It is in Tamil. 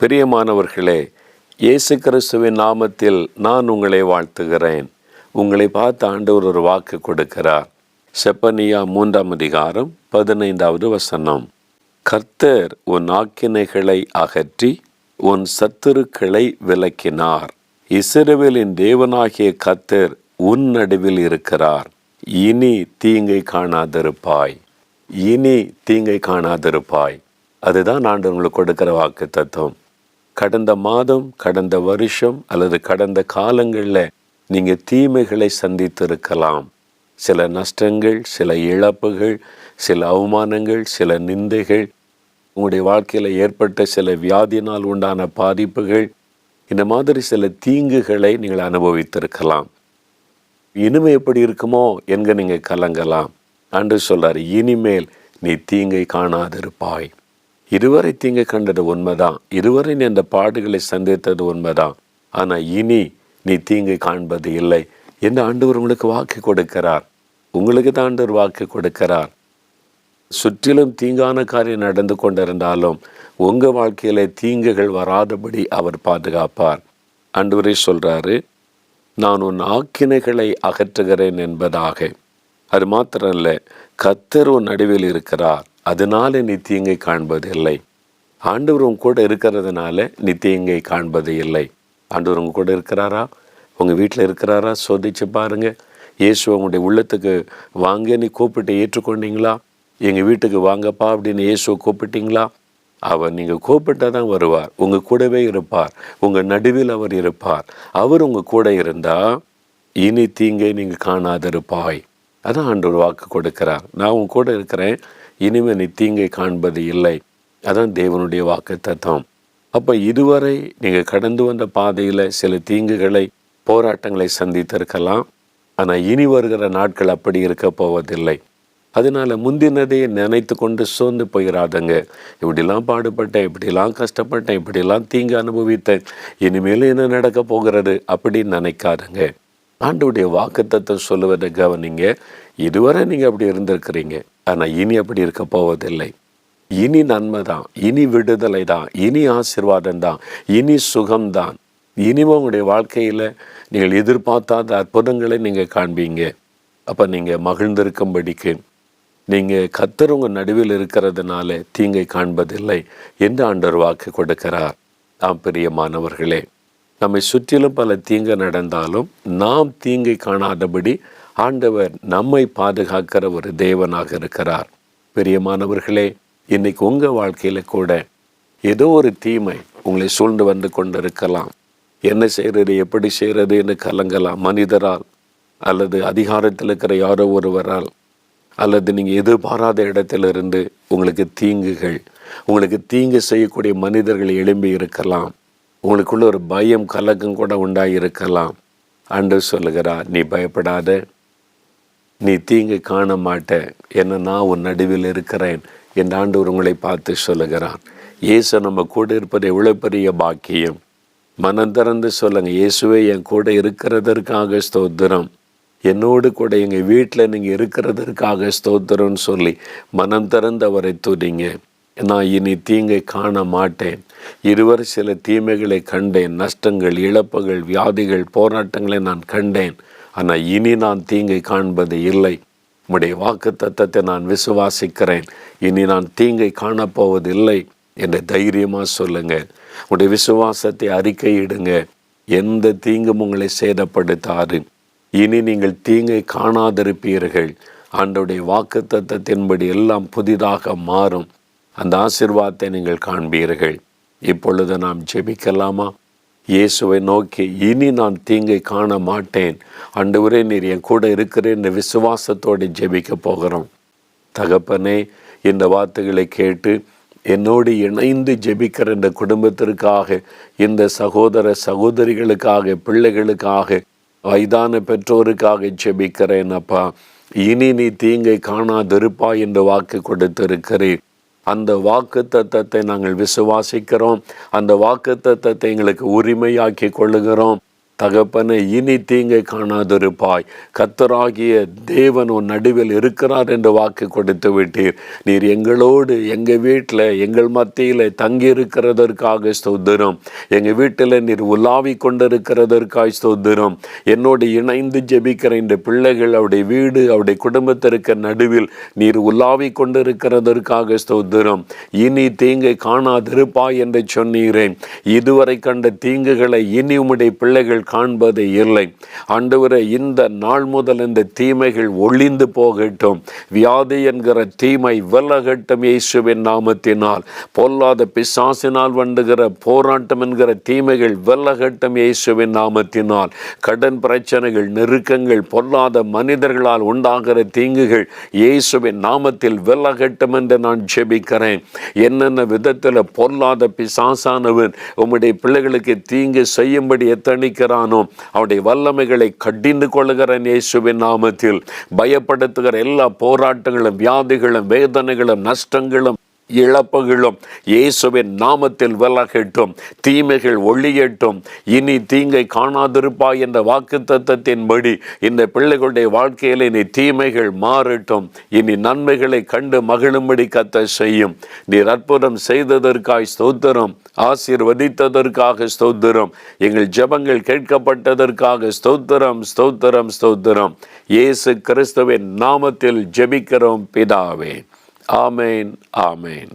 பிரியமானவர்களே, இயேசு கிறிஸ்துவின் நாமத்தில் நான் உங்களை வாழ்த்துகிறேன். உங்களை பார்த்து ஆண்டவர் ஒரு வாக்கு கொடுக்கிறார். செப்பனியா 3ஆம் அதிகாரம் 15வது வசனம். கர்த்தர் உன் ஆக்கினைகளை அகற்றி உன் சத்துருக்களை விலக்கினார். இஸ்ரவேலின் தேவனாகிய கர்த்தர் உன் நடுவில் இருக்கிறார். இனி தீங்கை காணாதிருப்பாய். இனி தீங்கை காணாதிருப்பாய். அதுதான் ஆண்டவர் உங்களுக்கு கொடுக்கிற வாக்கு தத்துவம். கடந்த மாதம், கடந்த வருஷம் அல்லது கடந்த காலங்களில் நீங்கள் தீமைகளை சந்தித்திருக்கலாம். சில நஷ்டங்கள், சில இழப்புகள், சில அவமானங்கள், சில நிந்தைகள், உங்களுடைய வாழ்க்கையில் ஏற்பட்ட சில வியாதியினால் உண்டான பாதிப்புகள், இந்த மாதிரி சில தீங்குகளை நீங்கள் அனுபவித்திருக்கலாம். இனிமே எப்படி இருக்குமோ என்க நீங்கள் கலங்கலாம். ஆண்டவர் சொல்றார், இனிமேல் நீ தீங்கை காணாதிருப்பாய். இதுவரை தீங்கை கண்டது உண்மைதான், இதுவரை நீ அந்த பாடுகளை சந்தித்தது உண்மைதான், ஆனால் இனி நீ தீங்கை காண்பது இல்லை என்று ஆண்டவர் உங்களுக்கு வாக்கு கொடுக்கிறார். உங்களுக்கு தான் ஆண்டவர் வாக்கு கொடுக்கிறார். சுற்றிலும் தீங்கான காரியம் நடந்து கொண்டிருந்தாலும் உங்கள் வாழ்க்கையில தீங்குகள் வராதபடி அவர் பாதுகாப்பார். ஆண்டவரே சொல்றாரு, நான் உன் ஆக்கினைகளை அகற்றுகிறேன் என்பதாக. அது மாத்திரமல்ல, கர்த்தர் உன் நடுவில் இருக்கிறார், அதனால நீ தீங்கை காண்பது இல்லை. ஆண்டவர் உங்க கூட இருக்கிறதுனால நீ தீங்கை காண்பது இல்லை. ஆண்டவர் உங்க கூட இருக்கிறாரா? உங்கள் வீட்டில் இருக்கிறாரா? சோதிச்சு பாருங்க. இயேசு உங்களுடைய உள்ளத்துக்கு வாங்க நீ கூப்பிட்டு ஏற்றுக்கொண்டீங்களா? எங்கள் வீட்டுக்கு வாங்கப்பா அப்படின்னு இயேசுவை கூப்பிட்டீங்களா? அவர் நீங்கள் கூப்பிட்டா தான் வருவார். உங்கள் கூடவே இருப்பார். உங்கள் நடுவில் அவர் இருப்பார். அவர் உங்கள் கூட இருந்தால் இனி தீங்கை நீங்கள் காணாதிருப்பாய். அதான் ஆண்டவர் வாக்கு கொடுக்கிறார். நான் உங்க கூட இருக்கிறேன், இனிமேல் நீ தீங்கை காண்பது இல்லை. அதான் தேவனுடைய வாக்கு தத்துவம். அப்போ இதுவரை நீங்கள் கடந்து வந்த பாதையில் சில தீங்குகளை, போராட்டங்களை சந்தித்திருக்கலாம். ஆனால் இனி வருகிற நாட்கள் அப்படி இருக்க போவதில்லை. அதனால முந்தினதையே நினைத்து கொண்டு சோர்ந்து போயிடாதங்க. இப்படிலாம் பாடுபட்டேன், இப்படிலாம் கஷ்டப்பட்டேன், இப்படிலாம் தீங்கு அனுபவித்தேன், இனிமேல் என்ன நடக்க போகிறது அப்படின்னு நினைக்காதங்க. ஆண்டவருடைய வாக்குத்தத்தை சொல்லுவதை கவனிங்க. இதுவரை நீங்கள் அப்படி இருந்திருக்கிறீங்க, ஆனால் இனி அப்படி இருக்க போவதில்லை. இனி நன்மை தான், இனி விடுதலை தான், இனி ஆசீர்வாதம் தான், இனி சுகம்தான். இனிமே உங்களுடைய வாழ்க்கையில் நீங்கள் எதிர்பார்த்தாத அற்புதங்களை நீங்கள் காண்பீங்க. அப்போ நீங்கள் மகிழ்ந்திருக்கும்படிக்கு நீங்கள் கர்த்தர் உங்கள் நடுவில் இருக்கிறதுனால தீங்கை காண்பதில்லை என்று ஆண்டவர் வாக்கு கொடுக்கிறார். ஆம் பிரியமானவர்களே, நம்மை சுற்றிலும் பல தீங்கு நடந்தாலும் நாம் தீங்கை காணாதபடி ஆண்டவர் நம்மை பாதுகாக்கிற ஒரு தேவனாக இருக்கிறார். பிரியமானவர்களே, இன்னைக்கு உங்கள் வாழ்க்கையில் கூட ஏதோ ஒரு தீமை உங்களை சூழ்ந்து வந்து கொண்டிருக்கலாம். என்ன செய்கிறது, எப்படி செய்கிறது என்று கலங்கலாம். மனிதரால் அல்லது அதிகாரத்தில் இருக்கிற யாரோ ஒருவரால் அல்லது நீங்கள் எதிர்பாராத இடத்திலிருந்து உங்களுக்கு தீங்குகள், உங்களுக்கு தீங்கு செய்யக்கூடிய மனிதர்கள் எழும்பி இருக்கலாம். உங்களுக்குள்ள ஒரு பயம், கலக்கம் கூட உண்டாயிருக்கலாம். ஆண்டவர் சொல்லுகிறார், நீ பயப்படாத, நீ தீங்கை காண மாட்ட, என்ன நான் உன் நடுவில் இருக்கிறேன் என்று ஆண்டவர் உங்களை பார்த்து சொல்லுகிறான். இயேசு நம்ம கூட இருப்பது எவ்வளவு பெரிய பாக்கியம். மனம் திறந்து சொல்லுங்க, இயேசுவே என் கூட இருக்கிறதற்காக ஸ்தோத்திரம், என்னோடு கூட எங்கள் வீட்டில் நீங்கள் இருக்கிறதற்காக ஸ்தோத்திரம்னு சொல்லி மனம் திறந்து அவரை துதிங்க. நான் இனி தீங்கை காண மாட்டேன். இருவரை சில தீமைகளை கண்டேன், நஷ்டங்கள், இழப்புகள், வியாதிகள், போராட்டங்களை நான் கண்டேன். ஆனால் இனி நான் தீங்கை காண்பது இல்லை. உம்முடைய வாக்கு தத்தத்தை நான் விசுவாசிக்கிறேன். இனி நான் தீங்கை காணப்போவதில்லை என்று தைரியமாக சொல்லுங்க. உடைய விசுவாசத்தை அறிக்கையிடுங்க. எந்த தீங்கும் உங்களை சேதப்படுத்தாது. இனி நீங்கள் தீங்கை காணாதிருப்பீர்கள். ஆண்டவருடைய வாக்கு தத்தத்தின்படி எல்லாம் புதிதாக மாறும். அந்த ஆசீர்வாதத்தை நீங்கள் காண்பீர்கள். இப்பொழுது நாம் ஜெபிக்கலாமா? இயேசுவை நோக்கி, இனி நான் தீங்கை காண மாட்டேன், ஆண்டவரே நீர் என் கூட இருக்கிறேன் என்ற விசுவாசத்தோடு ஜெபிக்க போகிறோம். தகப்பனே, இந்த வார்த்தைகளை கேட்டு என்னோடு இணைந்து ஜெபிக்கிற இந்த குடும்பத்திற்காக, இந்த சகோதர சகோதரிகளுக்காக, பிள்ளைகளுக்காக, வயதான பெற்றோருக்காக ஜெபிக்கிறேன். அப்பா, இனி நீ தீங்கை காணாதிருப்பாய் என்று வாக்கு கொடுத்திருக்கிறேன். அந்த வாக்கு தத்தத்தை நாங்கள் விசுவாசிக்கிறோம். அந்த வாக்கு தத்தத்தை எங்களுக்கு உரிமையாக்கி கொள்ளுகிறோம். தகப்பனை இனி தீங்கை காணாதிருப்பாய். கர்த்தராகிய தேவன் உன் நடுவில் இருக்கிறார் என்று வாக்கு கொடுத்து விட்டீர். நீர் எங்களோடு எங்கள் வீட்டில் எங்கள் மத்தியில் தங்கி இருக்கிறதற்காக ஸ்தோத்திரம். எங்கள் வீட்டில் நீர் உலாவி கொண்டிருக்கிறதற்காக ஸ்தோத்திரம். என்னோடு இணைந்து ஜெபிக்கிற இந்த பிள்ளைகள் அவருடைய வீடு அவருடைய குடும்பத்திற்கு நடுவில் நீர் உலாவி கொண்டிருக்கிறதற்காக ஸ்தோத்திரம். இனி தீங்கை காணாதிருப்பாய் என்று சொன்னீரேன். இதுவரை கண்ட தீங்குகளை இனி உம்முடைய பிள்ளைகள் காண்பது இல்லை. ஆண்டவரே, இந்த நாள் முதல் இந்த தீமைகள் ஒளிந்து போகட்டும். வியாதி என்கிற தீமை விலகட்டும் இயேசுவின் நாமத்தினால். பொல்லாத பிசாசினால் வண்டுகிற போராட்டம் என்கிற தீமைகள் விலகட்டும் இயேசுவின் நாமத்தினால். கடன் பிரச்சனைகள், நெருக்கங்கள், பொல்லாத மனிதர்களால் உண்டாகிற தீங்குகள் இயேசுவின் நாமத்தில் விலகட்டும் என்று நான் ஜெபிக்கிறேன். என்னென்ன விதத்தில் பொல்லாத பிசாசானவன் உம்முடைய பிள்ளைகளுக்கு தீங்கு செய்யும்படி எத்தனிக்கிறானோ அவருடைய வல்லமைகளை கடிந்து கொள்ளுகிறேன் இயேசுவின் நாமத்தில். பயப்படுத்துகிற எல்லா போராட்டங்களும், வியாதிகளும், வேதனைகளும், நஷ்டங்களும், இழப்புகளும் இயேசுவின் நாமத்தில் விலகட்டும். தீமைகள் ஒழியட்டும். இனி தீங்கை காணாதிருப்பாய் என்ற வாக்குத்தத்தத்தின்படி இந்த பிள்ளைகளுடைய வாழ்க்கையில் இனி தீமைகள் மாறட்டும். இனி நன்மைகளை கண்டு மகிழும்படி கர்த்தர் செய்யும். நீர் அற்புதம் செய்ததற்காய் ஸ்தோத்திரம். ஆசீர்வதித்ததற்காக ஸ்தோத்திரம். எங்கள் ஜெபங்கள் கேட்கப்பட்டதற்காக ஸ்தோத்திரம், ஸ்தோத்திரம், ஸ்தோத்திரம். இயேசு கிறிஸ்துவின் நாமத்தில் ஜெபிக்கிறோம் பிதாவே. ஆமேன், ஆமேன்.